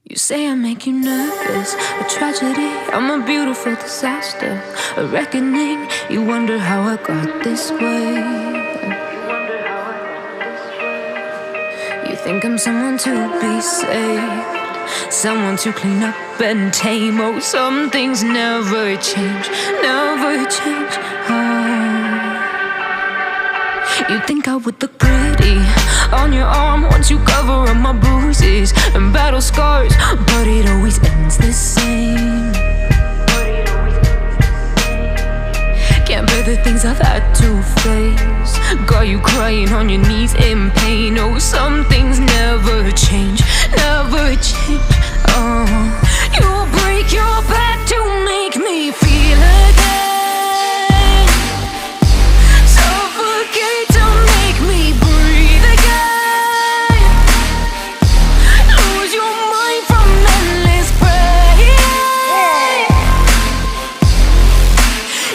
You say I make you nervous, a tragedy, I'm a beautiful disaster, a reckoning. You wonder how I got this way. You think I'm someone to be saved, someone to clean up and tame. Oh, some things never change, never change. You think I would look pretty on your arm once you cover up my bruises and battle scars, but it always ends the same. Can't bear the things I've had to face, got you crying on your knees in pain. Oh, some things never change, never change. You'll break your back to make me feel again, suffocate to make me breathe again, lose your mind from endless pain.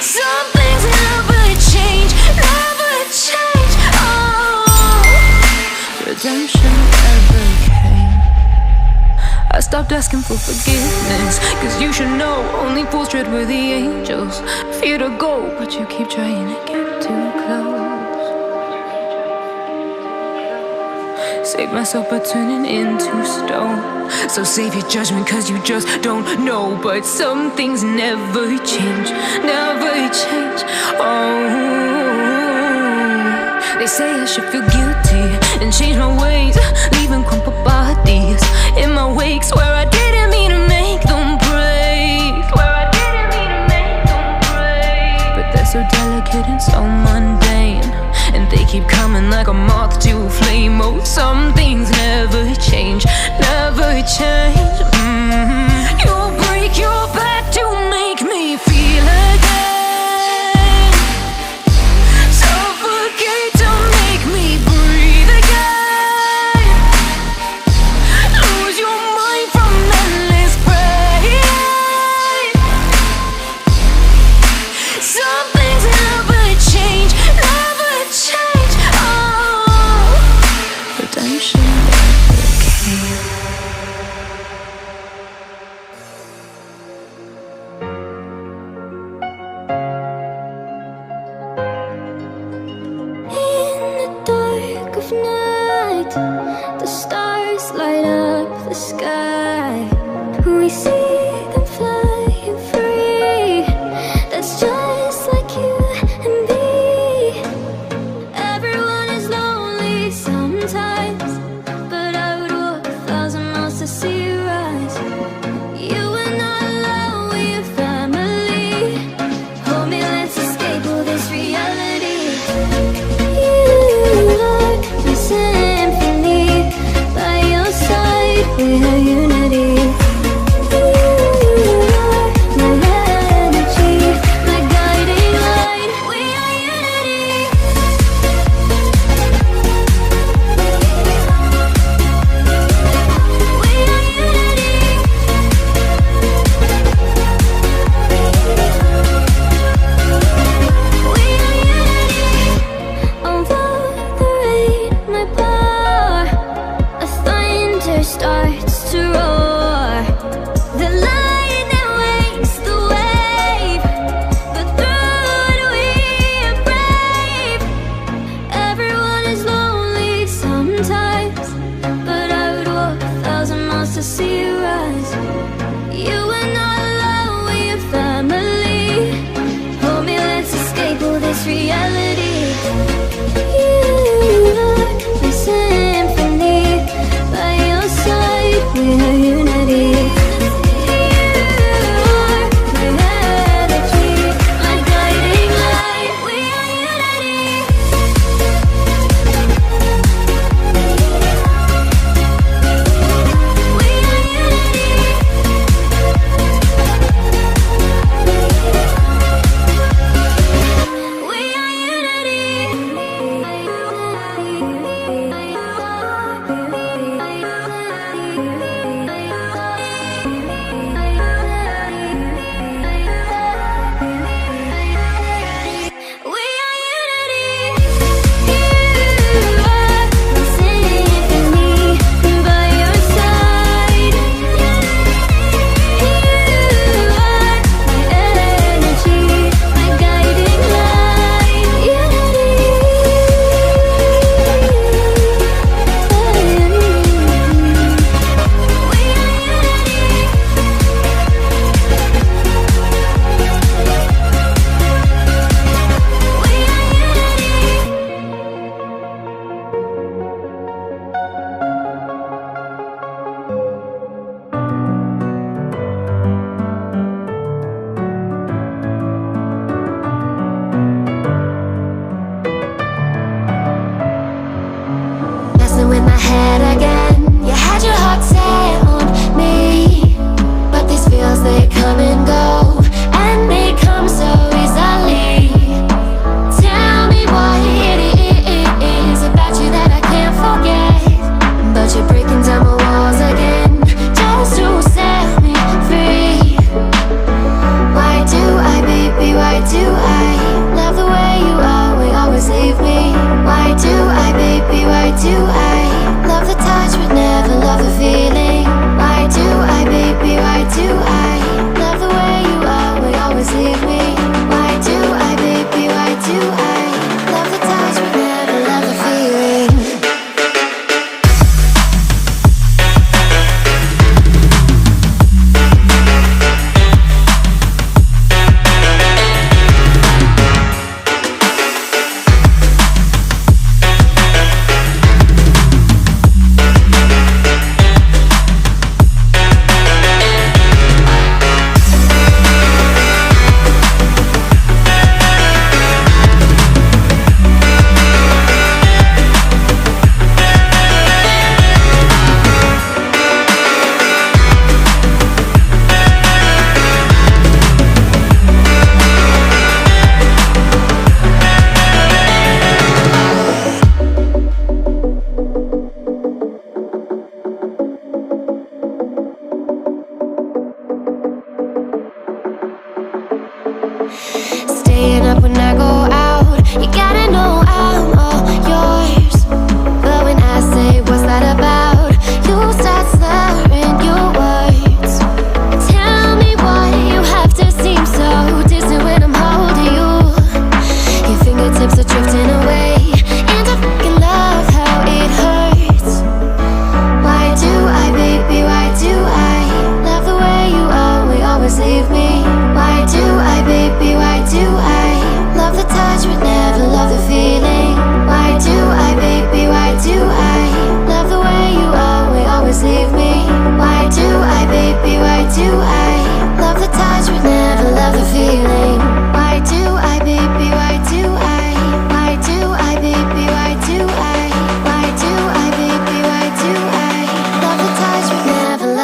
Some things never change, never change. Redemption never came. I stopped asking for forgiveness, cause you should know only fools tread where the angels fear to go, but you keep trying to get too close. Save myself by turning into stone, so save your judgment cause you just don't know. But some things never change, never change. They say I should feel guilty and change my ways, leaving crumpled bodies in my wake. Swear I didn't mean to make them break, swear I didn't mean to make them break. But they're so delicate and so mundane, and they keep coming like a moth to a flame. Oh, some things never change, never change. You'll break your back to make me feel again, suffocate to make me breathe again, lose your mind from endless pain. Some things never change, never change. Redemption never came. In the dark of night, the stars light up the sky. We see them flying free. That's just like you and me. Everyone is lonely sometimes, but I would walk 1,000 miles to see you rise. You are not alone, we are family. Hold me, let's escape all this reality. You are my symphony, by your side we are unity. You are my energy, my guiding light, we are unity. We are unity. We are unity. Although the rain might pour, a thunder starts to roar. The lightning wakes the wave, but through it we are brave. Everyone is lonely sometimes, but I would walk 1,000 miles to see you rise. You are not alone, we are family. Hold me, let's escape all this reality. You are my symphony, by your side we are unity. You are my energy, my guiding light, we are unity. We are unity.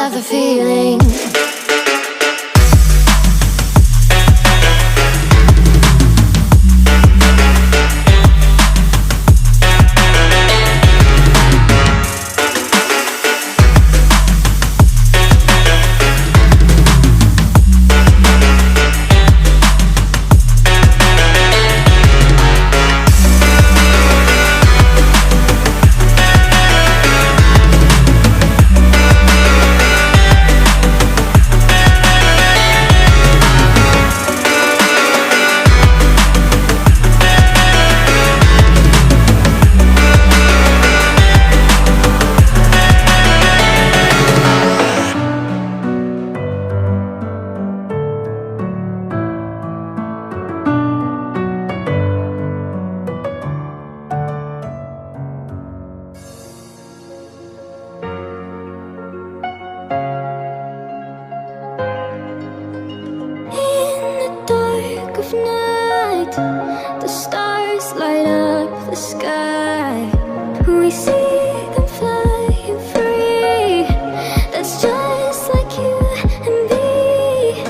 have the feeling. Of night, the stars light up the sky. We see them flying free. That's just like you and me.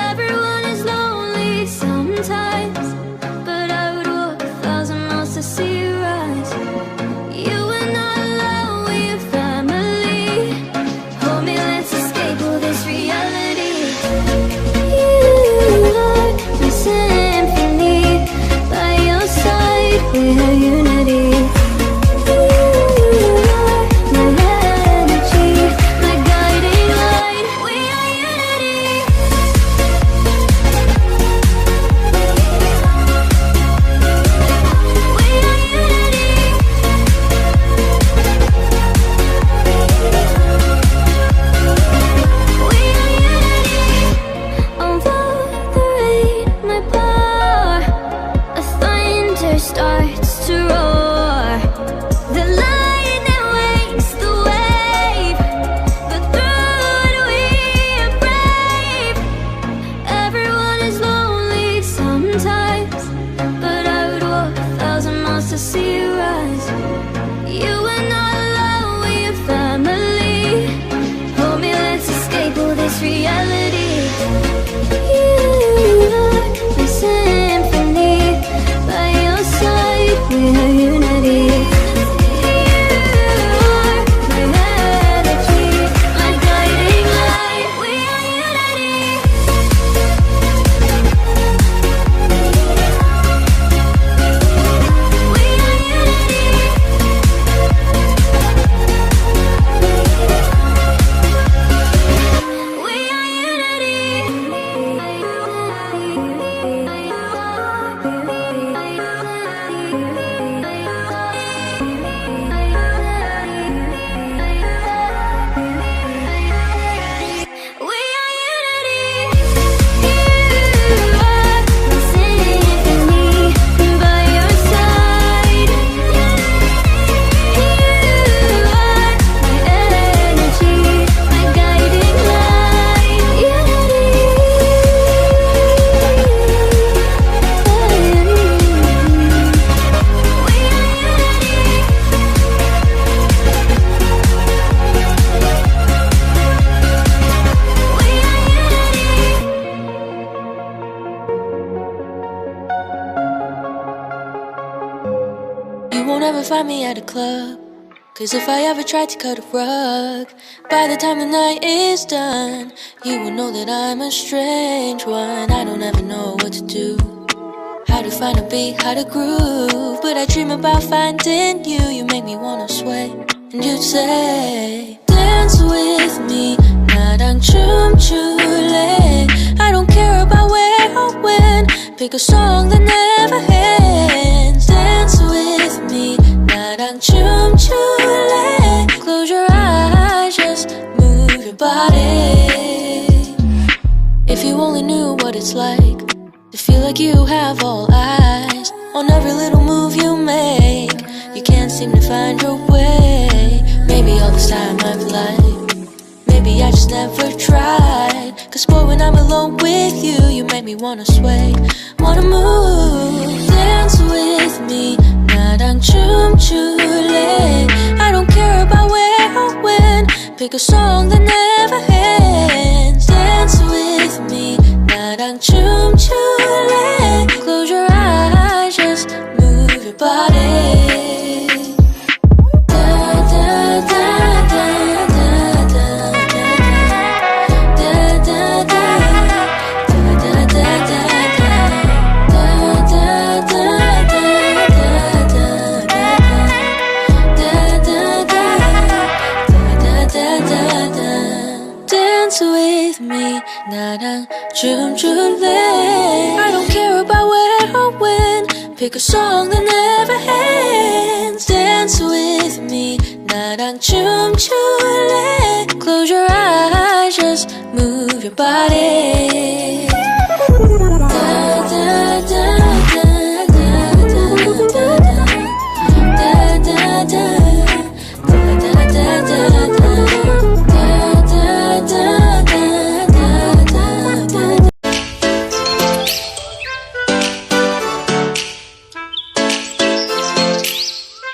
Everyone is lonely sometimes, but I would walk 1,000 miles to see you rise. You are not alone, we are family. Hold me, let's escape all this reality. Symphony, by your side, we are unity. You are my energy, my guiding light. We are unity. We are unity. We are unity. Although the rain might pour, a thunder starts to roar. The lightning wakes the wave, but through it we are brave. Everyone is lonely sometimes, but I would walk 1,000 miles to see you rise. You are not alone, we are family. Hold me, let's escape all this reality. You are my symphony, by your side, we are unity. You are my energy, my guiding light. We are unity. We are unity. We are You won't ever find me at a club, 'cause if I ever tried to cut a rug, by the time the night is done, you will know that I'm a strange one. I don't ever know what to do, how to find a beat, how to groove, but I dream about finding you. You make me wanna sway, and you'd say, dance with me, 나랑 춤출래. I don't care about where or when, pick a song that never ends. Dance with me, 나랑 춤출래. Close your eyes, just move your body. If you only knew what it's like to feel like you have all eyes on every little move you make. You can't seem to find your way. Maybe all this time I've lied, maybe I just never tried. 'Cause boy, when I'm alone with you, you make me wanna sway, wanna move. Dance with me, 나랑 춤출래. I don't care about where or when, Pick a song that never ends. Dance with me, 나랑 춤출래. Close your eyes, just move your body. Dance with me, 나랑 춤출래. I don't care about where or when. Pick a song that never ends. Dance with me, 나랑 춤출래. Close your eyes, just move your body.